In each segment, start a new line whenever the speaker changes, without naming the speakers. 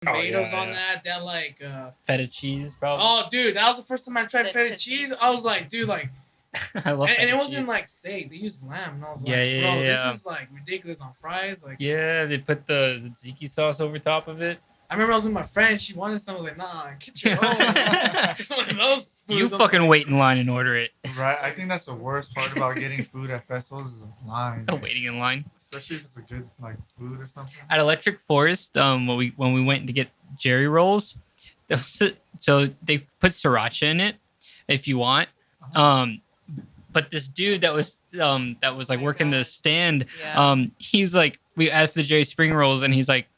tomatoes on
yeah.
that. That like
Feta cheese, probably.
oh dude, that was the first time I tried feta
Feta
cheese. I was like, dude, like
I love
and
feta
it
cheese.
wasn't like steak. They used lamb, and I was
Yeah,
like,
yeah,
bro, this
yeah.
is like ridiculous on fries. Like,
Yeah, they put the tzatziki sauce over top of it.
I remember I was with my friend. She wanted some. I was like, nah, get your own. It's one of those foods.
You fucking wait in line and order it.
Right. I think that's the worst part about getting food at festivals is the line.
The waiting in line.
Especially if it's a good like food or something.
At Electric Forest, when we went to get Jerry rolls, so they put sriracha in it if you want. But this dude that was like working the stand,
Yeah.
he's like, we asked for the Jerry Spring rolls, and he's like,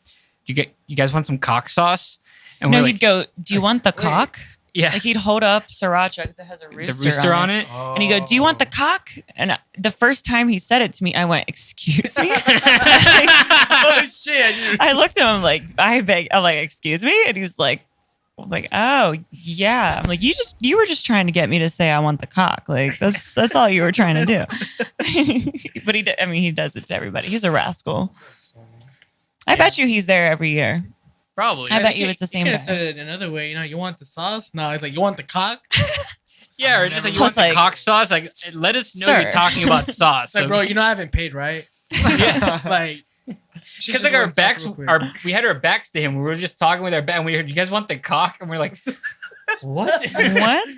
you guys want some cock sauce? And
No,
we're
he'd
like,
go, do you want the cock?
yeah,
Like he'd hold up sriracha because it has a
the
rooster,
rooster on it.
Oh.
And he'd go, do you want the cock? And the first time he said it to me, I went, excuse me?
Oh shit!
I looked at him like, I'm like, excuse me? And he was like, oh yeah. I'm like, you were just trying to get me to say I want the cock. Like that's all you were trying to do. But he does it to everybody. He's a rascal. I bet you he's there every year.
Probably.
I bet you it's the same
You could
guy.
have said it another way. You know, you want the sauce? No, it's like you want the cock.
Yeah, or just like you
Plus,
want the
like,
cock sauce. Like, let us know
sir.
you're talking about sauce.
It's like, bro, you know I haven't paid, right?
Yeah.
Like,
Because like our backs, we had our backs to him. We were just talking with our back, and we heard, "You guys want the cock?" And we're like, "What?"
What?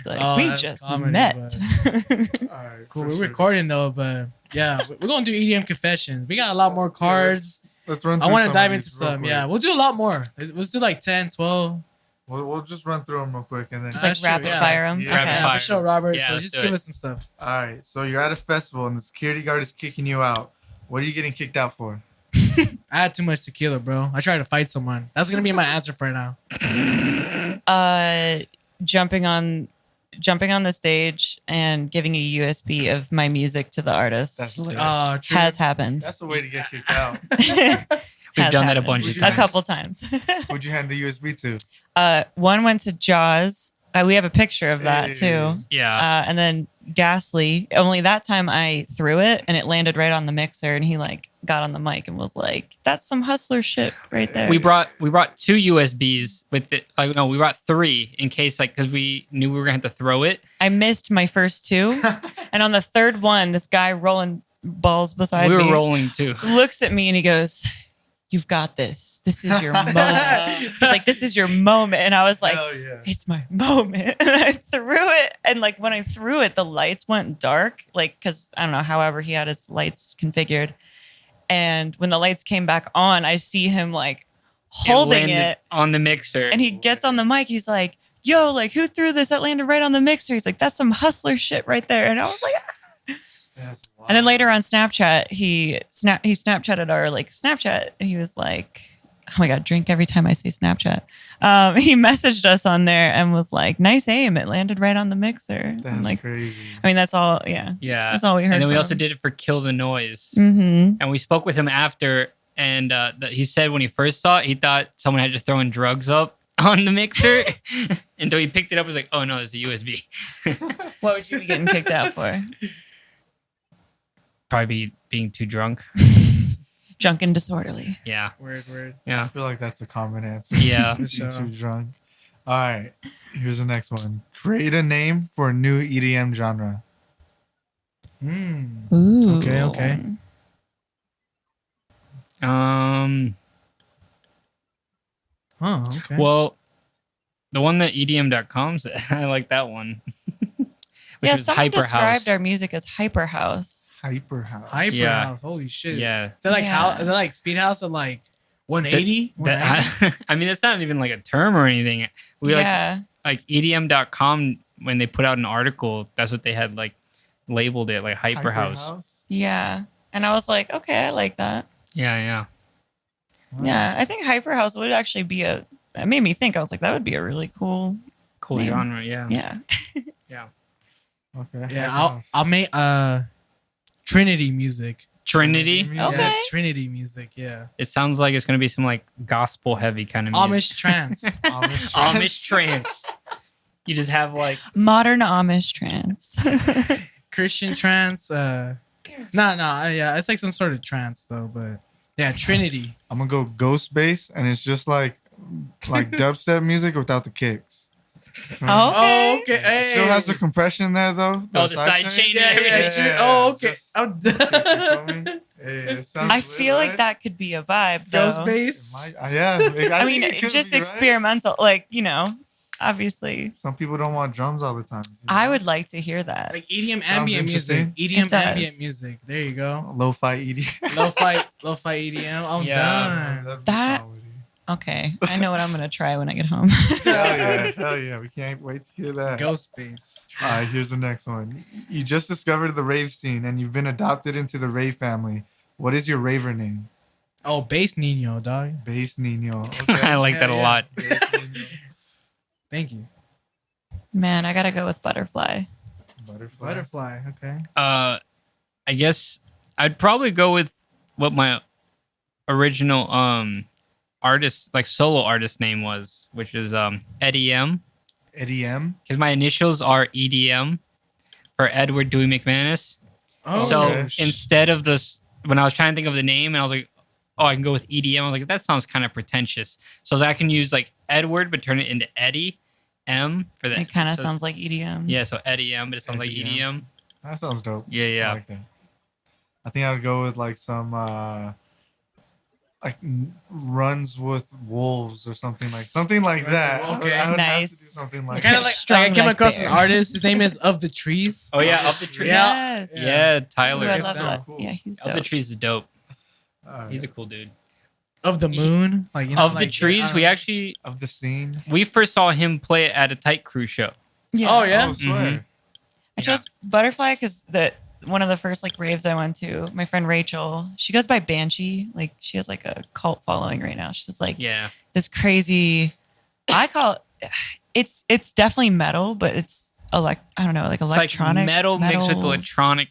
Like, we
that's
just
comedy,
met.
but-
All right,
Cool.
for
We're
sure.
recording though, but yeah, we're gonna do EDM Confessions. We got a lot more cards.
Let's run.
I
Through
want to
some
dive
of
into
these real
some.
quick.
Yeah, we'll do a lot more. Let's do like 10, 12.
We'll just run through them real quick and then.
Just like
That's true,
rapid
yeah.
fire them.
Yeah.
Okay.
Rapid
Yeah,
fire.
for sure, Robert.
Yeah,
so
let's
just
do
give
it.
us some stuff.
All right, so you're at a festival and the security guard is kicking you out. What are you getting kicked out for?
I had too much tequila, bro. I tried to fight someone. That's gonna be my answer for now.
Jumping on the stage and giving a USB of my music to the artist
That's
True.
has happened.
That's the way to get kicked out.
We've
Has
done that a
happened.
bunch of
Would you
A
times.
couple times.
Who'd you hand the USB to?
One went to Jauz. We have a picture of that
Hey.
too.
Yeah.
And then Ghastly. Only that time I threw it and it landed right on the mixer, and he like got on the mic and was like, "That's some hustler shit right there."
We brought 2 USBs with it. Like, no, we brought 3 in case, like, because we knew we were gonna have to throw it.
I missed my first 2, and on the third one, this guy rolling balls beside
We were
me
rolling too.
looks at me and he goes, "You've got this. This is your moment." He's like, "This is your moment," and I was like,
Hell yeah.
"It's my moment." And I threw it, and like when I threw it, the lights went dark, like because I don't know, however he had his lights configured. And when the lights came back on, I see him like holding
landed
it,
on the mixer.
and he gets on the mic. He's like, "Yo, like who threw this? That landed right on the mixer." He's like, "That's some hustler shit right there." And I was like, "Ah."
That's wild.
And then later on Snapchat, he Snapchatted our like Snapchat, and he was like, "Oh my god, drink every time I say Snapchat." He messaged us on there and was like, "Nice aim, it landed right on the mixer." I'm
That's
like,
crazy.
I mean, that's all. Yeah,
Yeah.
that's all we heard.
And then we
from
also
him.
did it for Kill the Noise.
Mm-hmm.
And we spoke with him after, and he said when he first saw it, he thought someone had just thrown drugs up on the mixer. Until he picked it up, he was like, "Oh no, it's a USB."
What would you be getting kicked out for?
Probably being too drunk.
Drunk and disorderly.
Yeah.
Word.
I
Yeah.
feel like that's a common answer.
Yeah.
Being
sure.
too drunk. All right, here's the next one. Create a name for a new EDM genre.
Ooh.
Okay. Oh, okay.
Well, the one that EDM.com said, I like that one. Which
Yeah,
was
someone
Hyper
described
House.
our music as hyper house.
Hyper house.
Hyper
Yeah.
House. Holy shit.
Yeah.
Is that like
Yeah.
Is that like Speed House at like 180?
I mean, that's not even like a term or anything. We
Yeah.
like EDM.com, when they put out an article, that's what they had like labeled it, like Hyper House.
Yeah. And I was like, okay, I like that.
Yeah.
Yeah. I think hyper house would actually be it made me think. I was like, that would be a really cool.
Cool
Name.
genre. Yeah.
Yeah.
Okay.
Yeah,
Hyper House.
I'll make Trinity music.
Trinity.
Yeah.
Okay.
Yeah, Trinity music, yeah.
It sounds like it's going to be some like gospel heavy kind of music.
Amish trance.
Amish
Amish trance. You just have like
Modern Amish trance.
Christian trance, Nah. Yeah, it's like some sort of trance though. But yeah, Trinity.
I'm gonna go ghost bass, and it's just like dubstep music without the kicks.
Okay.
Oh, okay.
It
Hey.
still has the compression there though.
Oh, the side chain and everything.
Yeah. Oh, okay.
Just
I'm
kicks, you
done.
feel me? Hey, it sounds
I
lit,
feel like
right?
that could be a vibe, though.
Ghost
It
bass.
might- yeah,
I mean,
think it could
just
be, right?
experimental, like, you know, obviously.
Some people don't want drums all the time. you
I
know?
would like to hear that.
Like EDM
Sounds
ambient music.
interesting.
EDM
It does.
ambient music. There you go.
Lo-fi EDM.
Lo-fi EDM. I'm
Yeah.
done.
That'd be
That-
comedy.
Okay, I know what I'm gonna try when I get home.
Hell yeah. We can't wait to hear that.
Ghost bass.
All right, here's the next one. You just discovered the rave scene and you've been adopted into the rave family. What is your raver name?
Oh, bass Nino, dog.
Bass Nino. Okay.
I like that a
Yeah.
lot.
Bass Nino.
Thank you.
Man, I gotta go with Butterfly.
Butterfly.
Butterfly. Okay.
I guess I'd probably go with what my original artist, like solo artist name was, which is EDM.
EDM.
Because my initials are EDM for Edward Dewey McManus.
Oh,
So
okay.
instead of this, when I was trying to think of the name, and I was like, oh, I can go with EDM. I was like, that sounds kind of pretentious. So I was like, I can use like Edward, but turn it into Eddie M for that.
It kind of
So-
sounds like EDM.
Yeah, so EDM, but it sounds like
EDM.
EDM.
That sounds dope.
Yeah,
I
yeah.
like that. I think I would go with like some runs with wolves or something like that.
Runs with- okay.
I would have to do
Nice.
something like
Kind
that.
of like
Strong
I came
like
across
bear.
an artist. His name is Of the Trees.
Oh yeah, Up the Tree.
Yeah.
Yes.
Yeah,
Ooh,
Tyler.
I
Yes,
love
so
that.
cool.
Yeah, he's
Up the
dope.
Trees is dope.
All right.
He's a cool dude.
Of the Moon. Like you know,
Of the
like,
Trees, we actually
Of the scene.
we first saw him play at a Tight Crew show.
Yeah.
Oh yeah.
Oh, swear.
I chose Butterfly because one of the first like raves I went to, my friend Rachel, she goes by Banshee. Like she has like a cult following right now. She's like
Yeah.
this crazy. I call it's definitely metal, but it's I don't know, like
It's
electronic
like metal mixed with electronic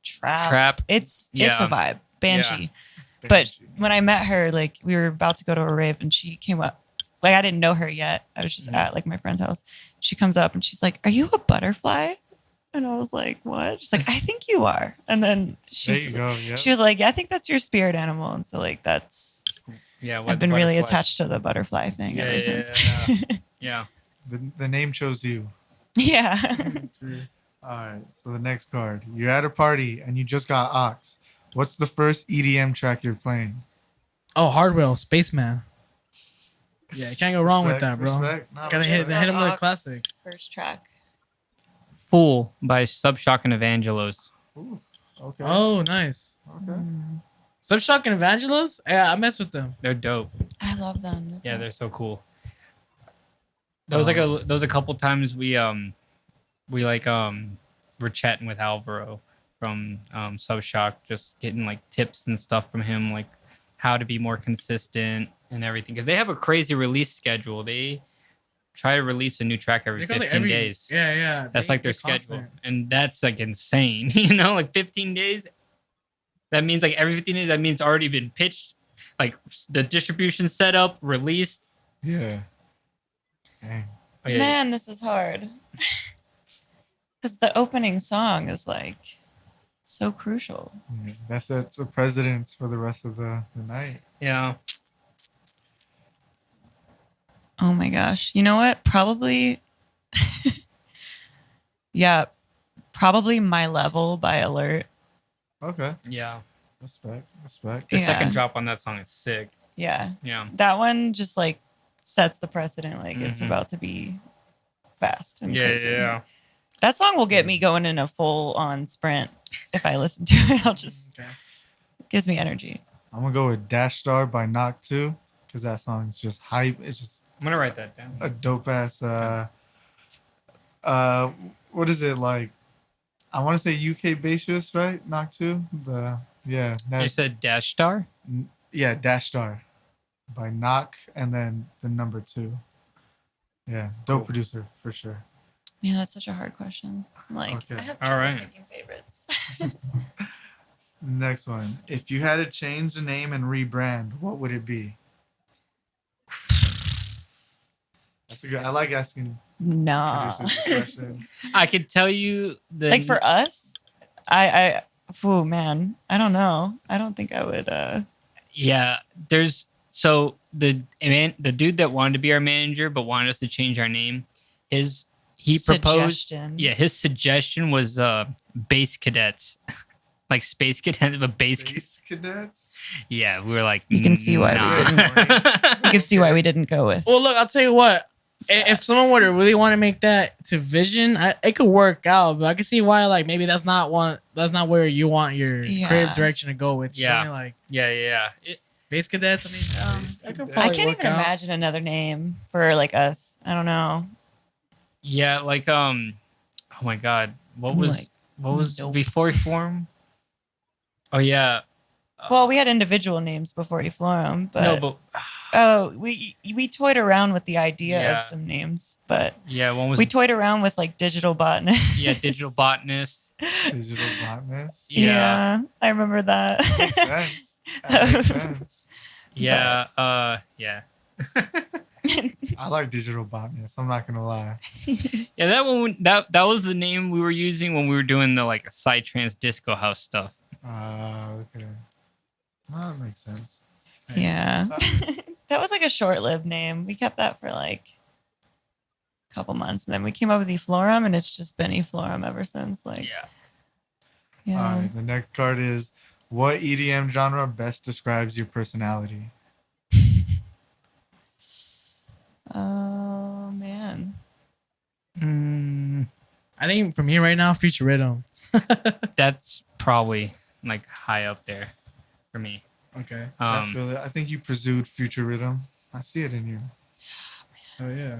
trap.
It's a
Yeah.
vibe. Banshee. But
Banshee.
when I met her, like we were about to go to a rave and she came up. Like I didn't know her yet. I was just at like my friend's house. She comes up and she's like, "Are you a butterfly?" And I was like, "What?" She's like, "I think you are." And then
There
she
you go. Yeah.
was like, "Yeah, I think that's your spirit animal." And so like that's
Yeah,
I've been really attached to the butterfly thing ever since.
Yeah.
The name chose you.
Yeah.
All right. So the next card. You're at a party and you just got Ox. What's the first EDM track you're playing?
Oh, Hardwell, Spaceman. Yeah, you can't go wrong with that,
Respect,
bro.
respect. No,
Gotta
respect.
hit him with a
Ox,
classic.
First track.
Fool by Subshock and Evangelos.
Ooh, okay.
Oh, nice.
Okay.
Subshock and Evangelos? Yeah, I mess with them.
They're dope.
I love them.
Yeah, they're so cool. There was a couple times we were chatting with Alvaro from Subshock, just getting like tips and stuff from him, like how to be more consistent and everything. Because they have a crazy release schedule. They try to release a new track every
Because,
15 days.
Yeah, yeah.
That's
They-
like their
they're
schedule.
constant.
And that's like insane. You know, like 15 days. That means like every 15 days, that means it's already been pitched, like the distribution set up, released.
Yeah. Dang.
Oh, yeah,
Man, this is hard. Because the opening song is like so crucial.
Yeah, that sets a precedence for the rest of the night.
yeah.
Oh my gosh. You know what? Probably. Yeah. Probably My Level by Alert.
Okay.
Yeah.
Respect. Respect.
The
Yeah.
second drop on that song is sick.
Yeah.
Yeah.
That one just like sets the precedent. Like it's
Mhm.
about to be fast and
Yeah,
crazy.
yeah.
That song will get me going in a full on sprint. If I listen to it, I'll just
Okay.
it gives me energy.
I'm gonna go with Dash Star by Knock 2 because that song's just hype. It's just
I'm gonna write that down.
a dope ass. What is it like? I want to say UK bassist, right? Knock 2.
You
That,
said Dash Star?
yeah, Dash Star by Knock and then the number 2. Yeah, dope
Cool.
producer for sure.
Man, that's such a hard question. I'm like,
Okay.
I have
All
trouble
right.
picking favorites.
Next one. If you had to change the name and rebrand, what would it be? That's a good. I like asking
No.
producers this question.
I could tell you the
Like for us, I Oh man, I don't know. I don't think I would.
Yeah, there's the dude that wanted to be our manager but wanted us to change our name. He proposed.
Suggestion.
Yeah, his suggestion was base cadets, like space cadets, but
Space cadets.
Yeah, we were like,
You can see why we
nah.
You can see why we didn't go with.
Well, look, I'll tell you what. If someone were to really want to make that to vision, it could work out. But I can see why, like, maybe that's not where you want your creative direction to go with. You feel me? Like,
yeah.
base cadets. I mean, I could
I
probably
I can't
work
even
out.
imagine another name for like us. I don't know.
Yeah, like oh my god, what was
nope.
before Eflorem? Oh yeah.
Well, we had individual names before Eflorem, but
No, but
we toyed around with the idea
Yeah.
of some names, but
yeah, one was
we toyed around with like digital botanist.
yeah, digital botanist.
Digital botanist.
Yeah.
I remember that.
Makes sense. That makes sense.
Yeah,
I like digital botanist. I'm not gonna lie.
yeah. That one, that was the name we were using when we were doing the like psytrance disco house stuff.
Okay. Well, that makes sense.
Yeah.
Uh,
That was like a short-lived name. We kept that for like a couple months, and then we came up with Eflorem, and it's just been Eflorem ever since. Like,
Yeah.
All right. The next card is, what EDM genre best describes your personality?
Oh man.
I think for me right now, Future Rhythm.
That's probably like high up there for me.
Okay.
I feel it. I think you pursued future rhythm. I see it in you.
Oh yeah.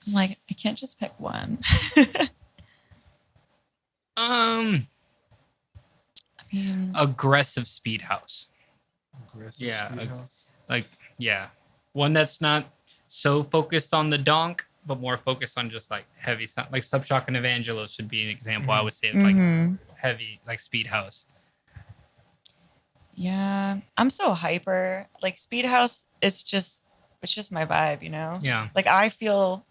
I'm like, I can't just pick one.
Um,
I mean,
aggressive speed house.
Aggressive
Yeah,
speed house.
Like, yeah, one that's not so focused on the donk, but more focused on just like heavy sound. Like Subshock and Evangelos should be an example. I would say it's like
mhm.
heavy, like speed house.
Yeah, I'm so hyper. Like Speed House, it's just my vibe, you know?
Yeah.
Like I feel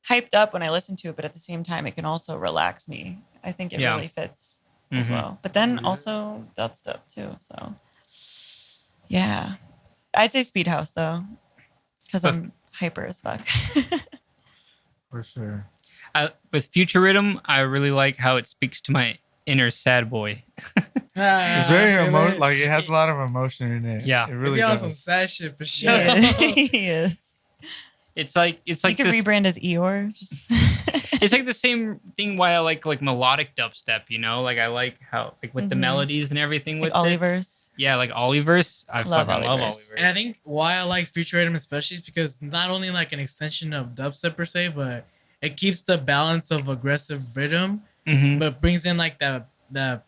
hyped up when I listen to it, but at the same time it can also relax me. I think it
Yeah.
really fits as
Mhm.
well. But then
Yeah.
also dubstep too. So yeah. I'd say Speed House though. Because
But-
I'm hyper as fuck.
For sure.
With Future Rhythm, I really like how it speaks to my inner sad boy.
It's very like it has a lot of emotion in it.
Yeah.
It really
Be on
does.
some sad shit for sure.
Yeah, he is.
It's like
You could
this,
rebrand as Eeyore. Just
it's like the same thing why I like melodic dubstep, you know? Like I like how like with the
Mhm.
melodies and everything
like
with it.
Oliver's.
Yeah, like Oliver's. I
Love
fucking love
Oliver's.
Oliver's.
And I think why I like Future Rhythm especially is because not only like an extension of dubstep per se, but it keeps the balance of aggressive rhythm,
Mhm.
but brings in like the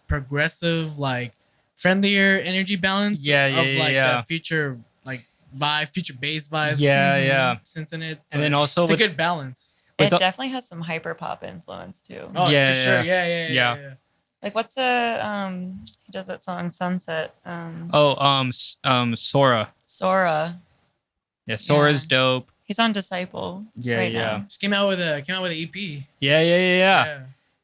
progressive, like friendlier energy balance
Yeah,
of
yeah,
like
yeah.
the future like vibe, future bass vibes.
Yeah,
Mhm.
yeah.
Since in it.
And then also
it's a
with
good balance.
With
It
the-
definitely has some hyper pop influence too.
Oh,
Yeah,
for sure.
yeah.
Yeah.
Like what's he does that song Sunset.
Sora.
Sora.
Yeah, Sora's
Yeah.
dope.
He's on Disciple.
Yeah,
right
yeah.
now.
Just came out with an EP.
Yeah.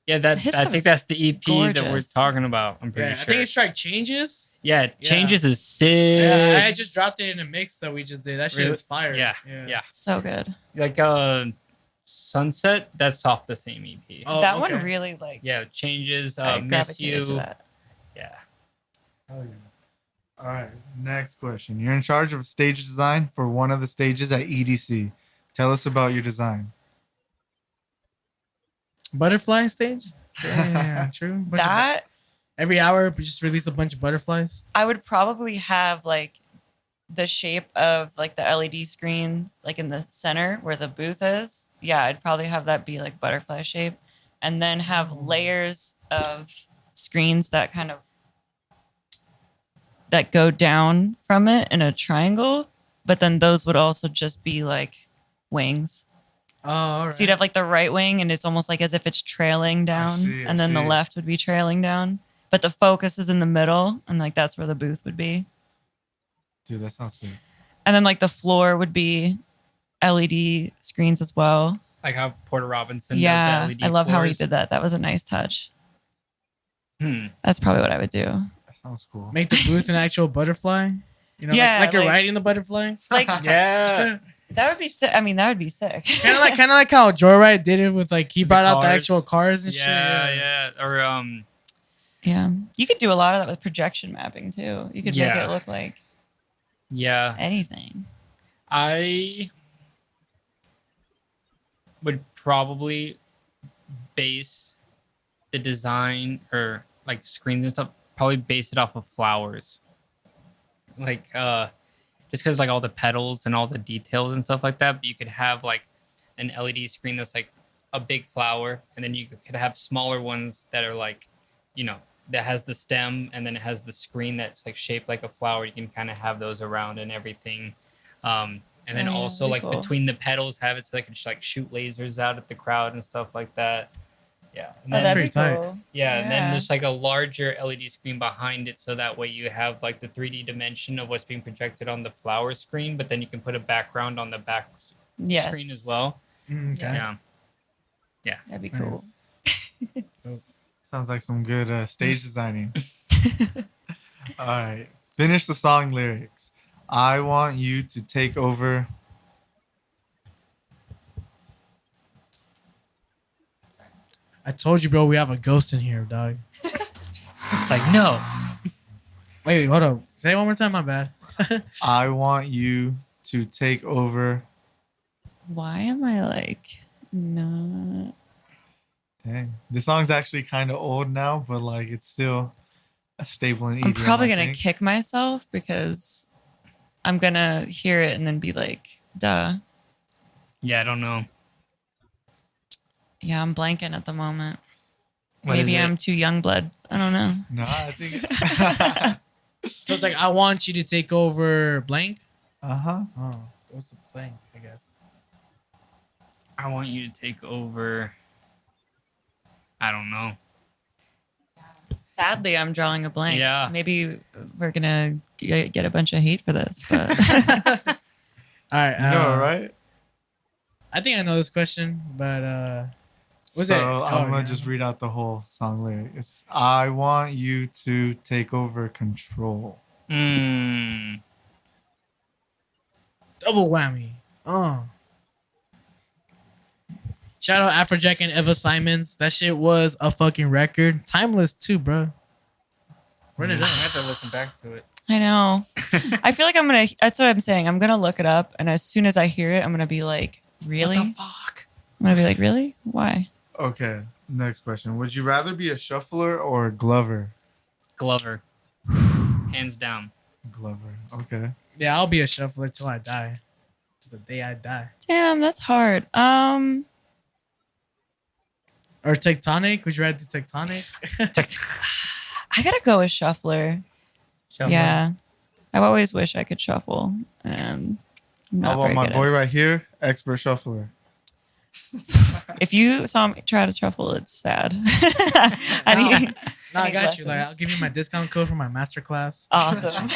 Yeah,
His
I
stuff
think
is
that's the EP that we're
gorgeous.
talking about. I'm pretty
Yeah,
sure.
I think it's track Changes.
Yeah,
Yeah.
Changes is sick.
Yeah, I just dropped it in a mix that we just did. That shit
Really?
was fire.
Yeah.
So good.
Like Sunset, that's off the same EP.
Oh,
that
okay.
one really like
Yeah, Changes,
I
Miss
gravitated to
You.
that.
Yeah.
Oh yeah. All right. Next question. You're in charge of stage design for one of the stages at EDC. Tell us about your design.
Butterfly stage. Yeah, true.
That
Every hour, we just release a bunch of butterflies.
I would probably have like the shape of like the LED screen like in the center where the booth is. Yeah, I'd probably have that be like butterfly shape and then have layers of screens that kind of that go down from it in a triangle, but then those would also just be like wings.
Oh, all right.
So you'd have like the right wing and it's almost like as if it's trailing down
see, I
and then the
see.
left would be trailing down, but the focus is in the middle and like that's where the booth would be.
Dude, that sounds sick.
And then like the floor would be LED screens as well.
Like how Porter Robinson
Yeah,
does the LED
I love how he
floors.
did that. That was a nice touch. That's probably what I would do.
That sounds cool.
Make the booth an actual butterfly. You know,
Yeah,
like you're
like-
riding the butterfly.
Like
Yeah.
that would be sick. I mean, that would be sick.
kind of like how Joyride did it with like he brought out the
cars.
actual cars and shit.
Yeah. Or
Yeah, you could do a lot of that with projection mapping too. You could make
Yeah.
it look like
yeah.
anything.
I would probably base the design or like screens and stuff, probably base it off of flowers. Like just because like all the petals and all the details and stuff like that, but you could have like an LED screen that's like a big flower, and then you could have smaller ones that are like, you know, that has the stem and then it has the screen that's like shaped like a flower. You can kind of have those around and everything. And then
Oh, yeah,
also
that'd be
like
cool.
between the petals have it so they can just like shoot lasers out at the crowd and stuff like that. Yeah. And
Oh,
then,
That's
that'd
pretty
be
tight.
cool.
yeah, and then
Yeah.
there's like a larger LED screen behind it, so that way you have like the 3D dimension of what's being projected on the flower screen, but then you can put a background on the back
Yes.
screen as well.
Okay.
Yeah.
That'd be cool.
Nice.
Sounds like some good stage designing. All right. Finish the song lyrics. I want you to take over.
I told you, bro. We have a ghost in here, dog.
It's like, no.
Wait, hold up. Say it one more time. My bad.
I want you to take over.
Why am I like not?
Dang. This song's actually kind of old now, but like it's still a staple in EDM.
I'm probably
I
gonna
think.
kick myself because I'm gonna hear it and then be like, duh.
Yeah, I don't know.
Yeah, I'm blanking at the moment.
What is
Maybe
it?
I'm too young blood. I don't know.
No, I think.
So it's like I want you to take over blank.
Uh-huh.
Oh, what's the blank? I guess.
I want you to take over. I don't know.
Sadly, I'm drawing a blank.
Yeah.
Maybe we're gonna get a bunch of hate for this, but
All right.
You know, right?
I think I know this question, but was
so
it?
I'm gonna
yeah.
just read out the whole song lyric. It's I want you to take over control.
Double whammy. Shout out Afrojack and Eva Simons. That shit was a fucking record. Timeless too, bro. Run it
I
up.
have to listen back to it.
I know. I feel like that's what I'm saying. I'm gonna look it up, and as soon as I hear it, I'm gonna be like, really?
What the fuck?
I'm gonna be like, really? Why?
Okay, next question. Would you rather be a shuffler or a glover?
Glover. Hands down.
Glover. Okay.
Yeah, I'll be a shuffler till I die. To the day I die.
Damn, that's hard.
Or tectonic? Would you rather do tectonic?
I gotta go with shuffler.
Shuffle.
Yeah, I always wish I could shuffle, and I'm
How
not
about
very
my
good
boy
at it.
right here? Expert shuffler.
If you saw me try to shuffle, it's sad. I need,
No, I
need
got you. Like,
lessons.
I'll give you my discount code for my masterclass.
Awesome.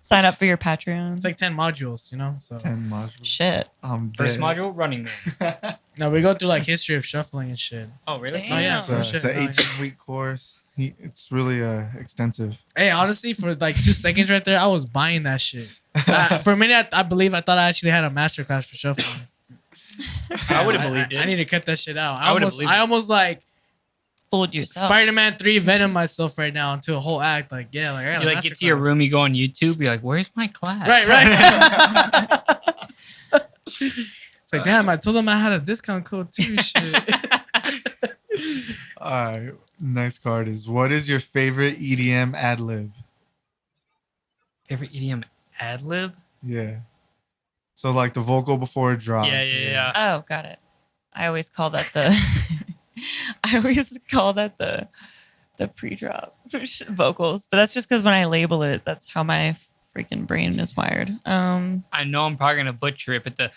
Sign up for your Patreon.
It's like 10 modules, you know? So
10 modules.
Shit.
I'm
First
dead.
module, Running Man.
no, we go through like history of shuffling and shit.
Oh, really?
Damn.
Oh yeah,
It's
for
a,
shit.
it's an
No, yeah.
18-week course. It's really extensive.
Hey, honestly, for like 2 seconds right there, I was buying that shit. For a minute, I believe I thought I actually had a masterclass for shuffling.
I would have believed it.
I need to cut that shit out.
I would've believed
I
it.
almost like
Fooled yourself.
Spider-Man 3 Venom myself right now into a whole act. Like, yeah, like I got
You
a
like get to your
masterclass.
room, you go on YouTube, you're like, "Where's my class?"
Right, right. It's like, damn, I told them I had a discount code too. Shit.
All right. Next card is, what is your favorite EDM Adlib?
Favorite EDM Adlib?
Yeah. So like the vocal before a drop.
Yeah.
Oh, got it. I always call that the. I always call that the pre-drop vocals, but that's just because when I label it, that's how my freaking brain is wired.
I know I'm probably gonna butcher it, but the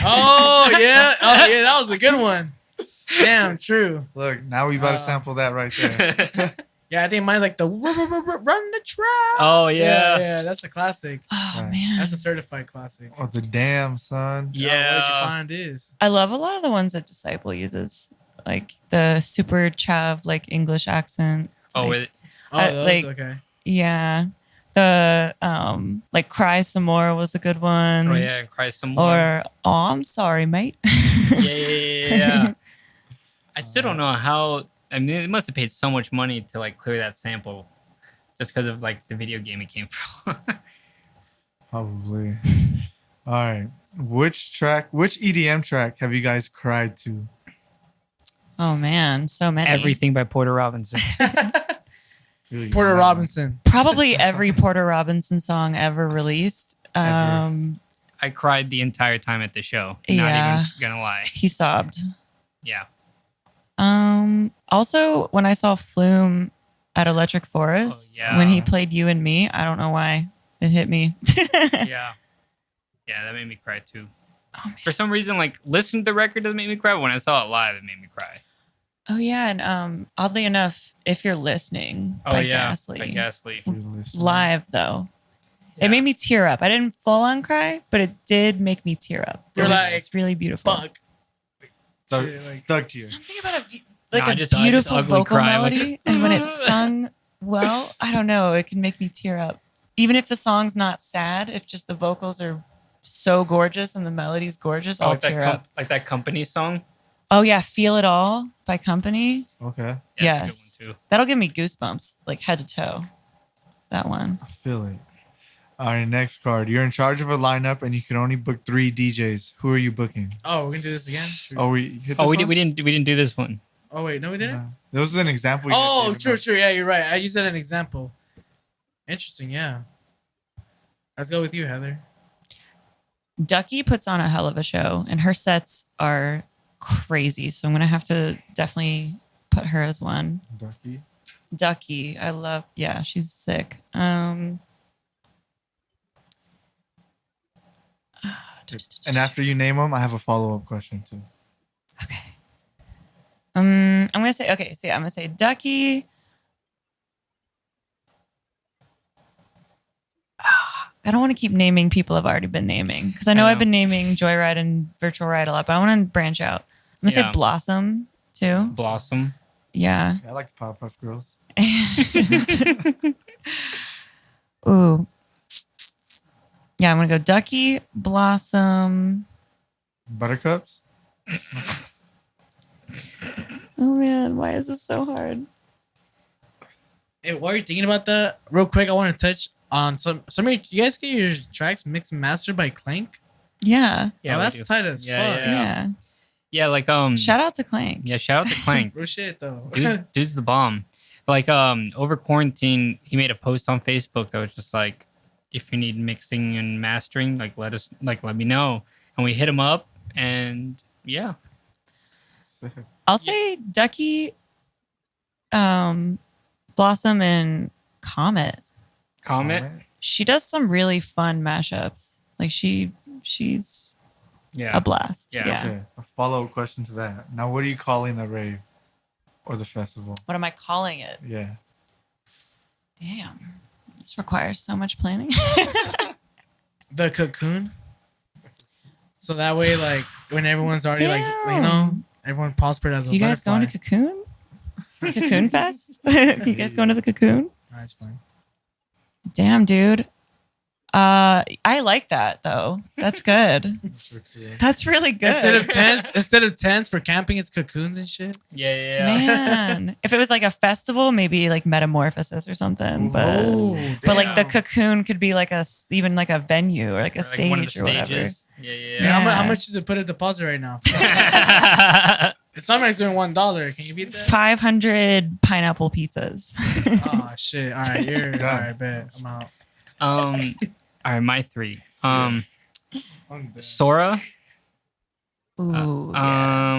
Oh yeah, that was a good one. Damn, true.
Look, now we about to sample that right there.
Yeah, I think mine's like the run the track.
Oh yeah.
yeah, that's a classic.
Oh
Right.
man,
That's a certified classic.
Oh, the damn son.
Where'd you find this?
I love a lot of the ones that Disciple uses. like the super chav like English accent.
Oh,
like,
those,
like
okay.
yeah, the like Cry Some More was a good one.
Oh yeah, Cry Some More.
Or Oh, I'm Sorry, Mate.
Yeah. I still don't know how. I mean, it must have paid so much money to like clear that sample, just because of like the video game it came from.
Probably. All right. Which EDM track have you guys cried to?
Oh man, so many.
Everything by Porter Robinson.
Porter Robinson.
Probably every Porter Robinson song ever released.
Ever.
I cried the entire time at the show.
Yeah.
Not even gonna lie.
He sobbed.
Yeah.
Also, when I saw Flume at Electric Forest,
yeah.
when he played You and Me, I don't know why it hit me.
Yeah. Yeah, that made me cry too. Oh, for some reason, like listening to the record doesn't make me cry, but when I saw it live, it made me cry.
Oh yeah, and oddly enough, If You're Listening by Ghastly. Live though. Yeah. It made me tear up. I didn't full on cry, but it did make me tear up. It was just really beautiful.
Fuck.
Thug tear.
Something about a beautiful vocal melody, and when it's sung well, I don't know, it can make me tear up. Even if the song's not sad, if just the vocals are so gorgeous and the melody's gorgeous, I'll tear up.
Like that Company song?
Oh yeah, Feel It All by Company.
Okay.
Yeah,
Yes.
that's a good one too.
That'll give me goosebumps, like head to toe. That one.
I feel it. All right, next card. You're in charge of a lineup and you can only book 3 DJs. Who are you booking?
Oh, we're gonna do this again? True.
Oh, we
didn't do this one.
Oh wait, no, we didn't?
No. This was an example.
Oh, true. Yeah, you're right. I used that as an example. Interesting, yeah. Let's go with you, Heather.
Ducky puts on a hell of a show, and her sets are crazy. So I'm gonna have to definitely put her as one. Ducky, I love. Yeah, she's sick.
And after you name them, I have a follow-up question too.
Okay. I'm gonna say I'm gonna say Ducky. I don't want to keep naming people I've already been naming because I know I've been naming Joyride and Virtual Ride a lot, but I want to branch out. I'm gonna say Blossom too.
Blossom.
Yeah.
I like the Powerpuff Girls.
Ooh. Yeah, I'm gonna go Ducky, Blossom,
Buttercups.
Oh man, why is this so hard?
Hey, while you're thinking about that, real quick, I want to touch on some of you guys get your tracks mixed and mastered by Clank.
Yeah.
Yeah, that's tight as fuck.
Yeah.
Yeah, like
shout out to Clank.
Yeah, shout out to Clank.
Real shit though.
Dude's the bomb. Like over quarantine, he made a post on Facebook that was just like, if you need mixing and mastering, like let me know. And we hit him up and yeah.
I'll say Ducky, Blossom, and Comet. She does some really fun mashups. Like she's a blast. Yeah.
Okay. A follow-up question to that. Now, what are you calling the rave or the festival?
What am I calling it?
Yeah.
Damn. This requires so much planning.
The Cocoon. So that way, like when everyone's already everyone prospered as a
You guys
butterfly.
going to Cocoon? Cocoon Fest? You guys going to the Cocoon?
That's fine.
Damn, dude. I like that though. That's good. That's really good.
Instead of tents for camping, it's cocoons and shit.
Yeah.
Man, if it was like a festival, maybe like Metamorphosis or something. But like the Cocoon could be like even like a venue or like a stage
one of the
or whatever.
stages. Yeah.
How much should they put a deposit right now? Somebody's doing $1. Can you beat that?
500 pineapple pizzas.
Oh shit! All right, all right, bet I'm out.
All right, my 3. Sora.
Ooh.
I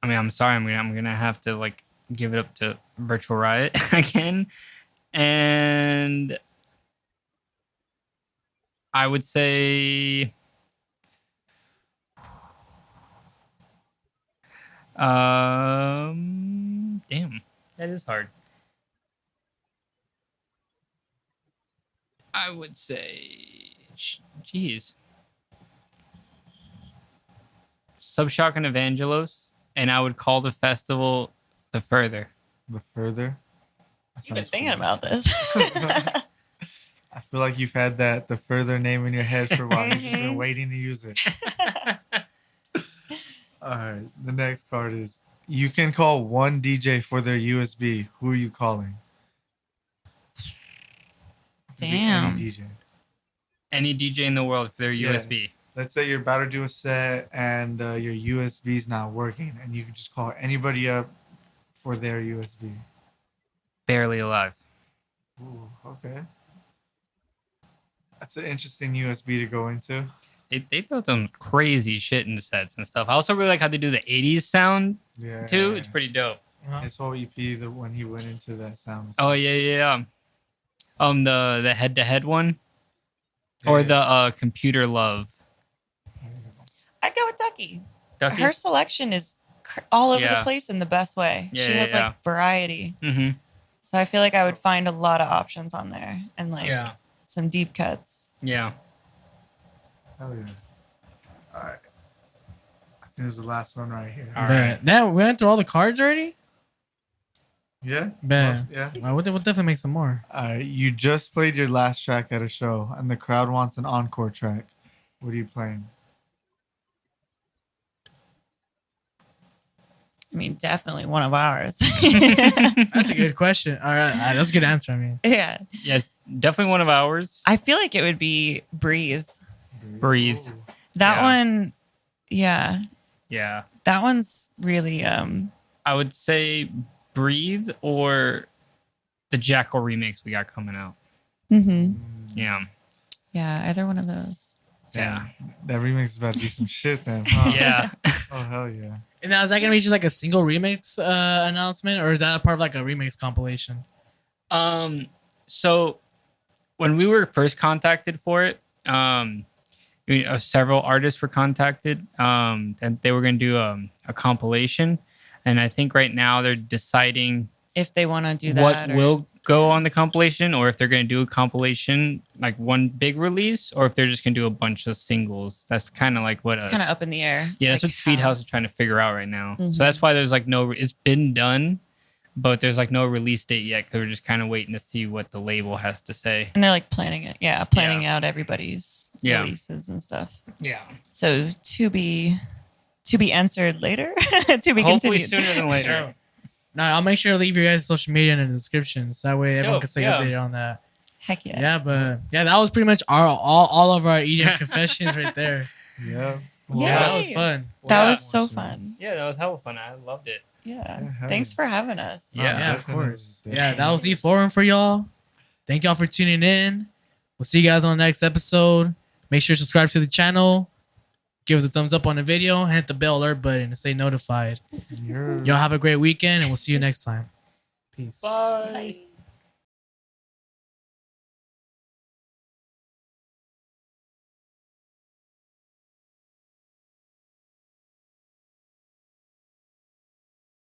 mean, I'm sorry. I'm gonna have to like give it up to Virtual Riot again, and I would say, damn, that is hard. I would say, jeez. Subshock and Evangelos, and I would call the festival The Further.
The Further.
You've been thinking about this.
I feel like you've had The Further name in your head for a while. You've just been waiting to use it. All right. The next card is you can call one DJ for their USB. Who are you calling?
Damn.
Any DJ.
Any DJ in the world for their
Yeah.
USB.
Let's say you're about to do a set and your USB's not working, and you can just call anybody up for their USB.
Barely Alive.
Ooh, okay. That's an interesting USB to go into.
They throw some crazy shit in the sets and stuff. I also really like how they do the 80s sound
Yeah.
too. It's pretty dope.
His whole EP, when he went into that sound.
Oh yeah. The head-to-head one, or the Computer Love.
I'd go with Ducky.
Ducky?
Her selection is all over the
Yeah.
place in the best way.
Yeah,
She has
yeah.
like variety.
Mm-hmm.
So I feel like I would find a lot of options on there and like
Yeah.
some deep cuts.
Yeah.
Hell yeah. All right. I think this is the last one right here.
All
Bet.
right.
That we went through all the cards already.
Yeah?
Bet.
Yeah.
We'll definitely make some more.
All right. You just played your last track at a show, and the crowd wants an encore track. What are you playing?
I mean, definitely one of ours.
That's a good question. All right, that's a good answer. I mean,
Yeah.
Yes, definitely one of ours.
I feel like it would be Breathe.
Breathe.
That
Yeah.
one, yeah.
Yeah.
That one's really
I would say Breathe or the Jackal remix we got coming out.
mhm.
Yeah.
Yeah, either one of those.
Yeah.
That remix is about to be some shit then, huh?
Yeah.
Oh, hell yeah.
and now is that gonna be just like a single remix announcement, or is that a part of like a remix compilation?
So when we were first contacted for it, several artists were contacted, and they were going to do a compilation. And I think right now they're deciding
If they want to do that.
what
or-
will go on the compilation, or if they're going to do a compilation, like one big release, or if they're just going to do a bunch of singles. That's kind of like what
It's kind of up in the air.
Yeah, that's
like
what Speed
how-
House is trying to figure out right now.
Mhm.
So that's why there's like it's been done, but there's like no release date yet because we're just kind of waiting to see what the label has to say.
And they're like planning it. Yeah, planning out everybody's
Yeah.
releases and stuff.
Yeah.
So to be answered later. To be
Hopefully
continued.
sooner than later.
Sure. No, I'll make sure to leave your guys' social media in the description, so that way everyone
Dope,
can stay
yeah.
updated on that.
Heck yeah.
Yeah, but yeah, that was pretty much all of our EDM confessions right there.
Yeah.
Yeah, that
Yay.
was fun.
That
Yeah.
was so fun.
Yeah, that was hella fun. I loved it.
Yeah.
Yeah, hell
Thanks
yeah.
for having us.
Yeah.
Yeah, of
definitely,
course.
definitely.
Yeah, that was Eflorem for y'all. Thank y'all for tuning in. We'll see you guys on the next episode. Make sure to subscribe to the channel. Give us a thumbs up on the video. Hit the bell alert button to stay notified.
You're-
Y'all have a great weekend, and we'll see you next time. Peace.
Bye.
Bye.